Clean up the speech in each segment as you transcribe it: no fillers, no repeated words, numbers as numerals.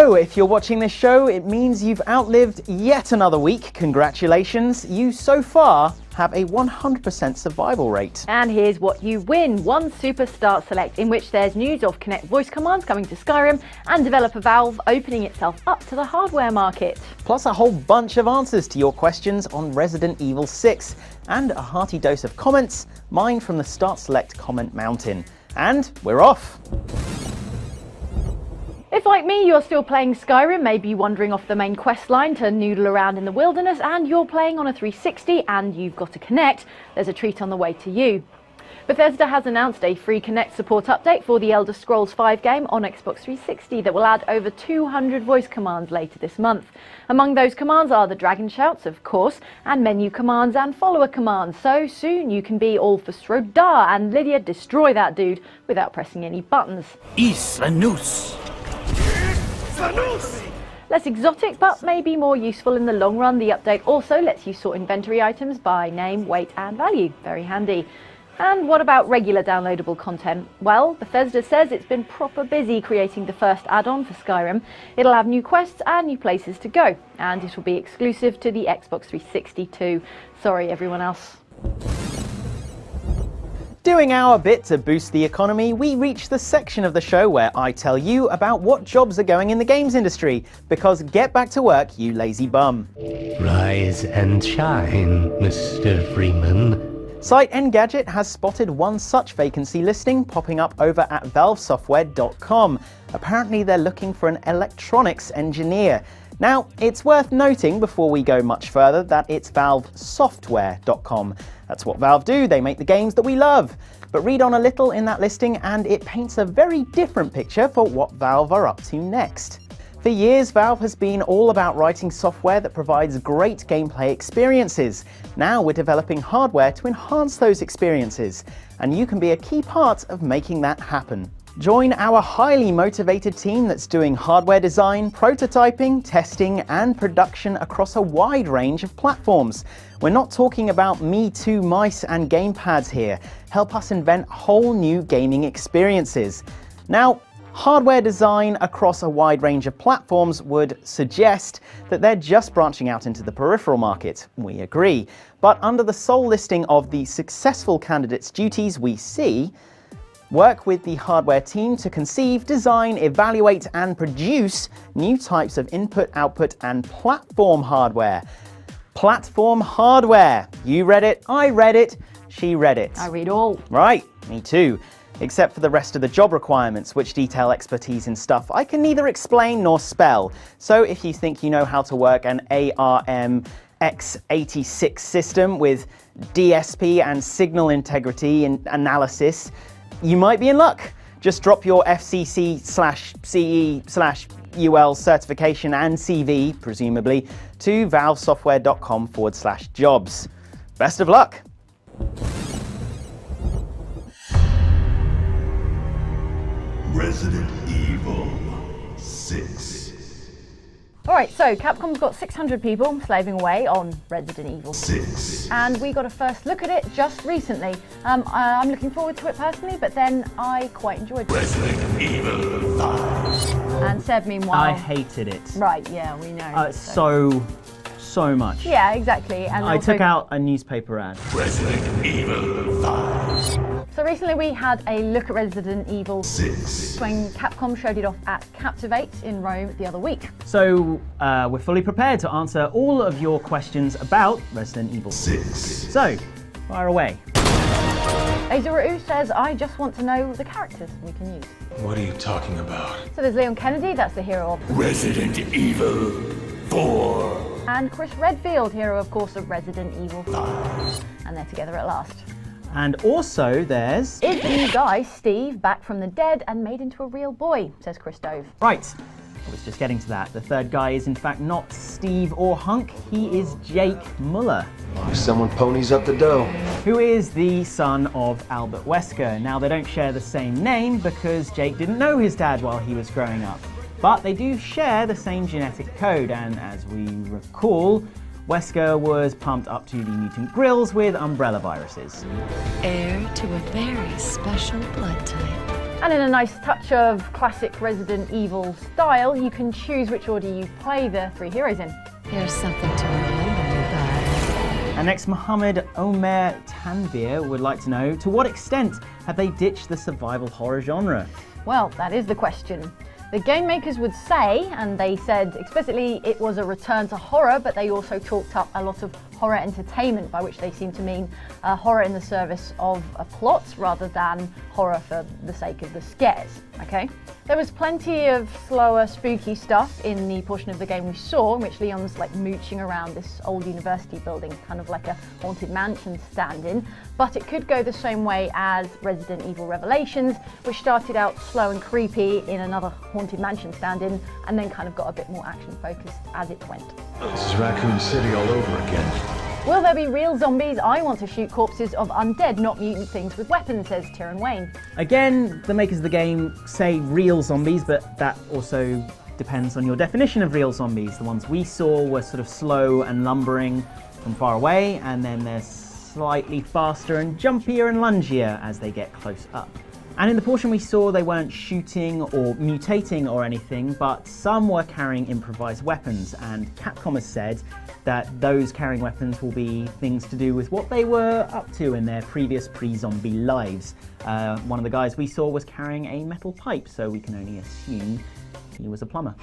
So, if you're watching this show, it means you've outlived yet another week. Congratulations. You so far have a 100% survival rate. And here's what you win. One Super Start Select, in which there's news of Kinect voice commands coming to Skyrim and developer Valve opening itself up to the hardware market. Plus a whole bunch of answers to your questions on Resident Evil 6 and a hearty dose of comments, mine from the Start Select comment mountain. And we're off. If, like me, you're still playing Skyrim, maybe wandering off the main quest line to noodle around in the wilderness, and you're playing on a 360 and you've got a Kinect, there's a treat on the way to you. Bethesda has announced a free Kinect support update for the Elder Scrolls V game on Xbox 360 that will add over 200 voice commands later this month. Among those commands are the dragon shouts, of course, and menu commands and follower commands, so soon you can be all for Srodar and Lydia destroy that dude without pressing any buttons. Isvanus. Less exotic, but maybe more useful in the long run, the update also lets you sort inventory items by name, weight and value. Very handy. And what about regular downloadable content? Well, Bethesda says it's been proper busy creating the first add-on for Skyrim. It'll have new quests and new places to go, and it'll be exclusive to the Xbox 360 too. Sorry everyone else. Doing our bit to boost the economy, we reach the section of the show where I tell you about what jobs are going in the games industry, because get back to work, you lazy bum. Rise and shine, Mr. Freeman. Site Engadget has spotted one such vacancy listing popping up over at valvesoftware.com. Apparently they're looking for an electronics engineer. Now, it's worth noting before we go much further that it's valvesoftware.com. That's what Valve do, they make the games that we love. But read on a little in that listing and it paints a very different picture for what Valve are up to next. For years, Valve has been all about writing software that provides great gameplay experiences. Now we're developing hardware to enhance those experiences, and you can be a key part of making that happen. Join our highly motivated team that's doing hardware design, prototyping, testing, and production across a wide range of platforms. We're not talking about Me Too mice and gamepads here. Help us invent whole new gaming experiences. Now, hardware design across a wide range of platforms would suggest that they're just branching out into the peripheral market. We agree. But under the sole listing of the successful candidates' duties, we see work with the hardware team to conceive, design, evaluate, and produce new types of input, output, and platform hardware. Platform hardware. You read it, I read it, she read it. I read all. Right, me too. Except for the rest of the job requirements, which detail expertise in stuff I can neither explain nor spell. So if you think you know how to work an ARM x86 system with DSP and signal integrity and analysis, you might be in luck. Just drop your FCC/CE/UL certification and CV, presumably, to valvesoftware.com/jobs. Best of luck. Resident Evil 6. Alright, so Capcom's got 600 people slaving away on Resident Evil 6. And we got a first look at it just recently. I'm looking forward to it personally, but then I quite enjoyed it. Resident Evil 5. And Seb, meanwhile... I hated it. Right, yeah, we know. So much. Yeah, exactly. And I took out a newspaper ad. Resident Evil 5. So recently we had a look at Resident Evil 6 when Capcom showed it off at Captivate in Rome the other week. So we're fully prepared to answer all of your questions about Resident Evil 6. So, fire away. Azuru says, I just want to know the characters we can use. What are you talking about? So there's Leon Kennedy, that's the hero of Resident Evil 4. And Chris Redfield, hero of course of Resident Evil 5. And they're together at last. And also there's... Is the guy Steve back from the dead and made into a real boy, says Chris Dove. Right, I was just getting to that. The third guy is in fact not Steve or Hunk, he is Jake Muller. Someone ponies up the dough. Who is the son of Albert Wesker. Now they don't share the same name because Jake didn't know his dad while he was growing up. But they do share the same genetic code, and as we recall, Wesker was pumped up to the mutant grills with umbrella viruses. Heir to a very special blood type. And in a nice touch of classic Resident Evil style, you can choose which order you play the three heroes in. Here's something to remember you by. And next, Mohammed Omer Tanvir would like to know, to what extent have they ditched the survival horror genre? Well, that is the question. The game makers would say, and they said explicitly, it was a return to horror, but they also talked up a lot of horror entertainment, by which they seem to mean horror in the service of a plot rather than horror for the sake of the scares, okay? There was plenty of slower, spooky stuff in the portion of the game we saw, in which Leon's like mooching around this old university building, kind of like a haunted mansion stand-in, but it could go the same way as Resident Evil Revelations, which started out slow and creepy in another haunted mansion stand-in, and then kind of got a bit more action-focused as it went. This is Raccoon City all over again. Will there be real zombies? I want to shoot corpses of undead, not mutant things with weapons, says Tyron Wayne. Again, the makers of the game say real zombies, but that also depends on your definition of real zombies. The ones we saw were sort of slow and lumbering from far away, and then they're slightly faster and jumpier and lungier as they get close up. And in the portion we saw, they weren't shooting or mutating or anything, but some were carrying improvised weapons, and Capcom has said that those carrying weapons will be things to do with what they were up to in their previous pre-zombie lives. One of the guys we saw was carrying a metal pipe, so we can only assume he was a plumber.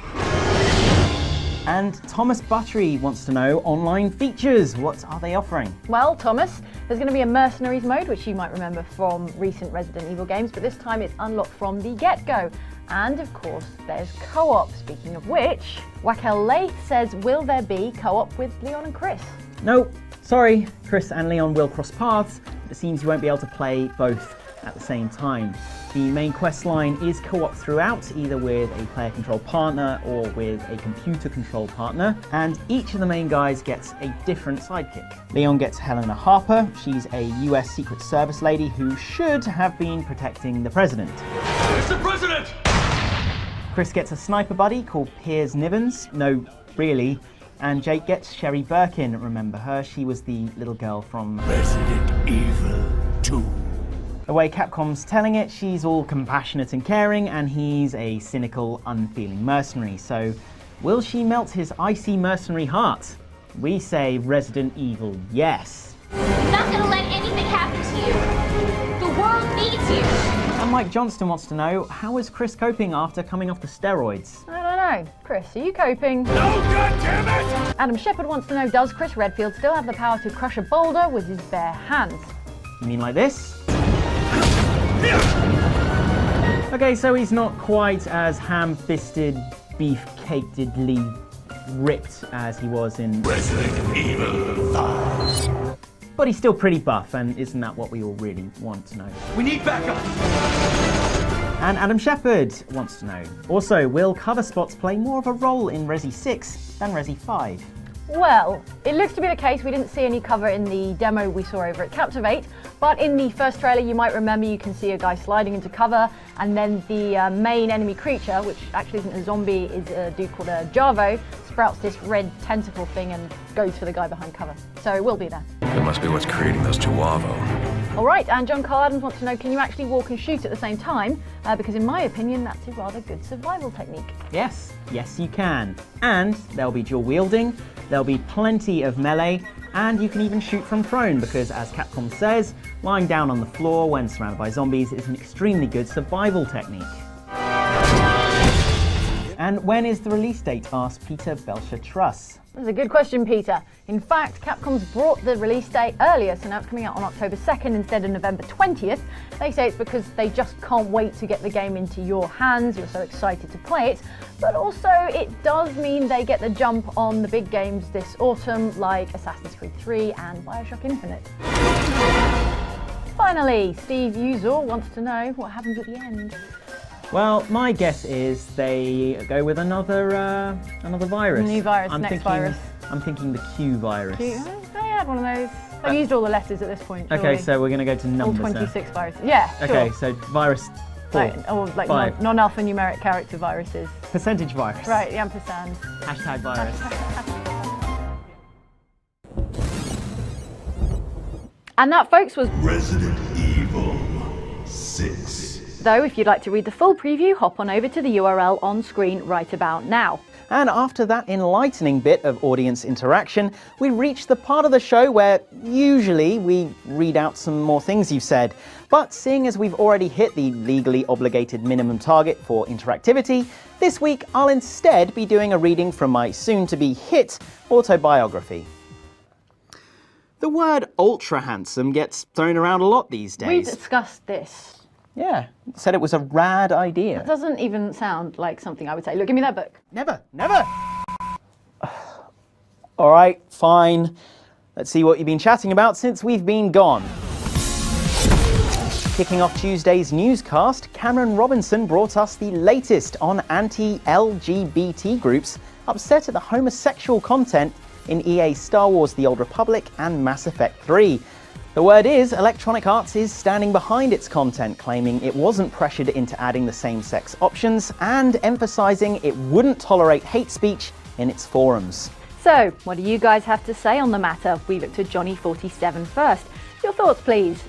And Thomas Buttery wants to know online features. What are they offering? Well, Thomas, there's going to be a mercenaries mode, which you might remember from recent Resident Evil games, but this time it's unlocked from the get-go. And of course, there's co-op. Speaking of which, Wakel Lath says, will there be co-op with Leon and Chris? No, sorry, Chris and Leon will cross paths, but it seems you won't be able to play both at the same time. The main quest line is co-op throughout, either with a player control partner or with a computer control partner, and each of the main guys gets a different sidekick. Leon gets Helena Harper. She's a US Secret Service lady who should have been protecting the president. Mr. President! Chris gets a sniper buddy called Piers Nivens. No, really. And Jake gets Sherry Birkin. Remember her? She was the little girl from Resident Evil 2. The way Capcom's telling it, she's all compassionate and caring, and he's a cynical, unfeeling mercenary. So, will she melt his icy mercenary heart? We say Resident Evil, yes. I'm not gonna let anything happen to you. The world needs you. And Mike Johnston wants to know, how is Chris coping after coming off the steroids? I don't know. Chris, are you coping? No, goddammit! Adam Shepard wants to know, does Chris Redfield still have the power to crush a boulder with his bare hands? You mean like this? Okay, so he's not quite as ham-fisted, beef-cakedly ripped as he was in Resident Evil 5. But he's still pretty buff, and isn't that what we all really want to know? We need backup! And Adam Shepard wants to know, also, will cover spots play more of a role in Resi 6 than Resi 5? Well, it looks to be the case. We didn't see any cover in the demo we saw over at Captivate, but in the first trailer you might remember you can see a guy sliding into cover, and then the main enemy creature, which actually isn't a zombie, is a dude called a Jarvo, sprouts this red tentacle thing and goes for the guy behind cover. So it will be there. It must be what's creating those Chihuahua. All right, and John Carl Adams wants to know, can you actually walk and shoot at the same time? Because in my opinion, that's a rather good survival technique. Yes, yes you can. And there'll be dual wielding, there'll be plenty of melee, and you can even shoot from prone because, as Capcom says, lying down on the floor when surrounded by zombies is an extremely good survival technique. And when is the release date? Asked Peter Belcher-Truss. That's a good question, Peter. In fact, Capcom's brought the release date earlier, so now it's coming out on October 2nd instead of November 20th. They say it's because they just can't wait to get the game into your hands. You're so excited to play it. But also, it does mean they get the jump on the big games this autumn, like Assassin's Creed 3 and Bioshock Infinite. Finally, Steve Uzor wants to know what happens at the end. Well, my guess is they go with another virus. New virus, next virus. I'm thinking the Q virus. They had one of those. I've used all the letters at this point. Okay, surely. so we're going to go to numbers all now. 26 viruses. Yeah, Okay, sure. so virus 4, Like 5. non-alphanumeric character viruses. Percentage virus. Right, the ampersand. Hashtag virus. And that, folks, was Resident Evil 6. Though, if you'd like to read the full preview, hop on over to the URL on screen right about now. And after that enlightening bit of audience interaction, we reach the part of the show where usually we read out some more things you've said. But seeing as we've already hit the legally obligated minimum target for interactivity, this week I'll instead be doing a reading from my soon-to-be hit autobiography. The word ultra handsome gets thrown around a lot these We days. discussed this. Yeah, said it was a rad It idea. doesn't even sound like something I would say. Look, give me that book. Never, never! All right, fine. Let's see what you've been chatting about since we've been gone. Kicking off Tuesday's newscast, Cameron Robinson brought us the latest on anti-LGBT groups upset at the homosexual content in EA's Star Wars The Old Republic and Mass Effect 3. The word is, Electronic Arts is standing behind its content, claiming it wasn't pressured into adding the same-sex options and emphasising it wouldn't tolerate hate speech in its forums. So, what do you guys have to say on the matter? We looked at Johnny47 first. Your thoughts, please.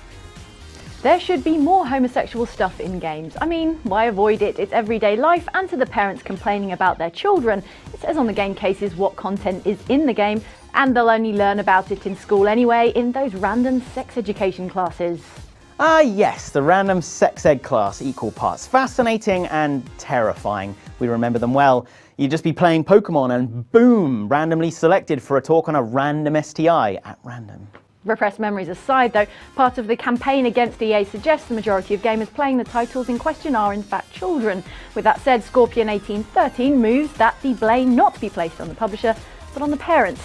There should be more homosexual stuff in games. I mean, why avoid it? It's everyday life, and to the parents complaining about their children, it says on the game cases what content is in the game, and they'll only learn about it in school anyway, in those random sex education classes. Ah yes, the random sex ed class, equal parts fascinating and terrifying. We remember them well. You'd just be playing Pokemon and boom, randomly selected for a talk on a random STI at random. Repressed memories aside though, part of the campaign against EA suggests the majority of gamers playing the titles in question are in fact children. With that said, Scorpion 1813 moves that the blame not be placed on the publisher, but on the parents.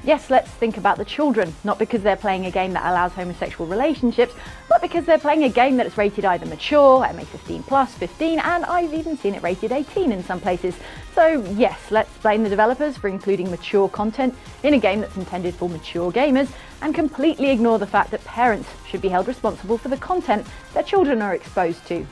Yes, let's think about the children, not because they're playing a game that allows homosexual relationships, but because they're playing a game that is rated either mature, MA15+, 15, and I've even seen it rated 18 in some places. So yes, let's blame the developers for including mature content in a game that's intended for mature gamers, and completely ignore the fact that parents should be held responsible for the content their children are exposed to.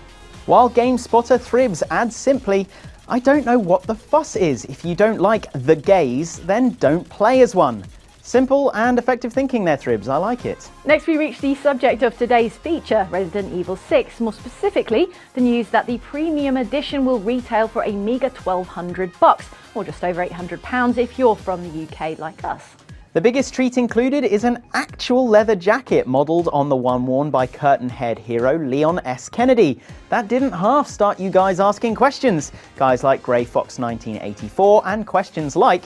While GameSpotter Thribs adds simply, I don't know what the fuss is. If you don't like the gays, then don't play as one. Simple and effective thinking there, Thribs. I like it. Next we reach the subject of today's feature, Resident Evil 6. More specifically, the news that the premium edition will retail for a meager $1,200, or just over £800 if you're from the UK like us. The biggest treat included is an actual leather jacket modelled on the one worn by curtain-haired hero Leon S. Kennedy. That didn't half start you guys asking questions. Guys like Grey Fox 1984 and questions like,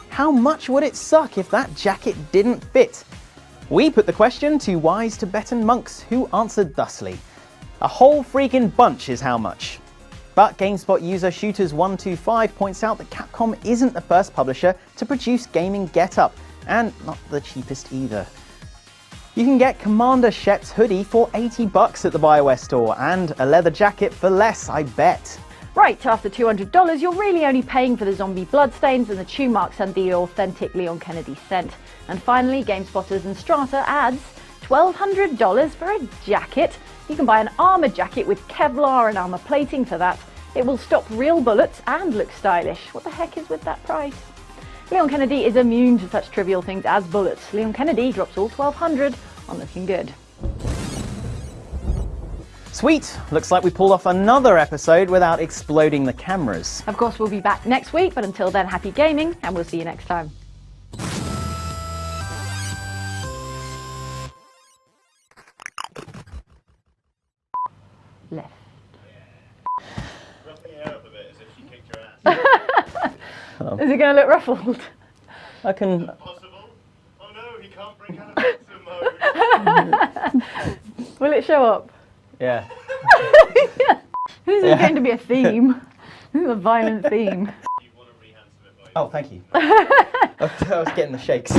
how much would it suck if that jacket didn't fit? We put the question to wise Tibetan monks who answered thusly, a whole freaking bunch is how much. But GameSpot user Shooters125 points out that Capcom isn't the first publisher to produce gaming get-up, and not the cheapest either. You can get Commander Shep's hoodie for $80 at the BioWare store, and a leather jacket for less, I bet. Right, after $200, you're really only paying for the zombie bloodstains and the chew marks and the authentic Leon Kennedy scent. And finally, GameSpotters and Strata adds $1,200 for a jacket. You can buy an armor jacket with Kevlar and armor plating for that. It will stop real bullets and look stylish. What the heck is with that price? Leon Kennedy is immune to such trivial things as bullets. Leon Kennedy drops all $1,200 on looking good. Sweet, looks like we pulled off another episode without exploding the cameras. Of course, we'll be back next week, but until then, happy gaming, and we'll see you next time. Left. Ruffling her up a bit as if she kicked your ass. Is it going to look ruffled? I can... Possible? Oh no, he can't break out of mode. Will it show up? Yeah. This is going to be a theme. This is a violent theme. You want to re-handsome it by Oh, thank you. I was getting the shakes.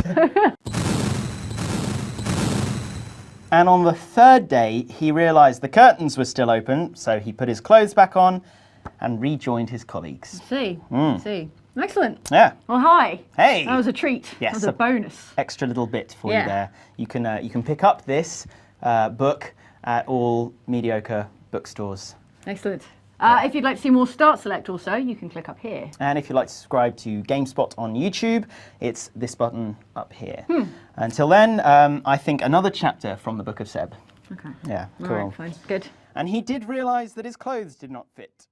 And on the third day, he realised the curtains were still open, so he put his clothes back on and rejoined his colleagues. See. Excellent. Yeah. Well, hi. Hey. That was a treat. Yes, That was a bonus. Extra little bit for Yeah. you there. You can pick up this book at all mediocre bookstores. Excellent. If you'd like to see more Start Select also, you can click up here. And if you'd like to subscribe to GameSpot on YouTube, it's this button up here. Until then, I think another chapter from the Book of Seb. Okay. Yeah, All cool. right, fine. Good. And he did realise that his clothes did not fit.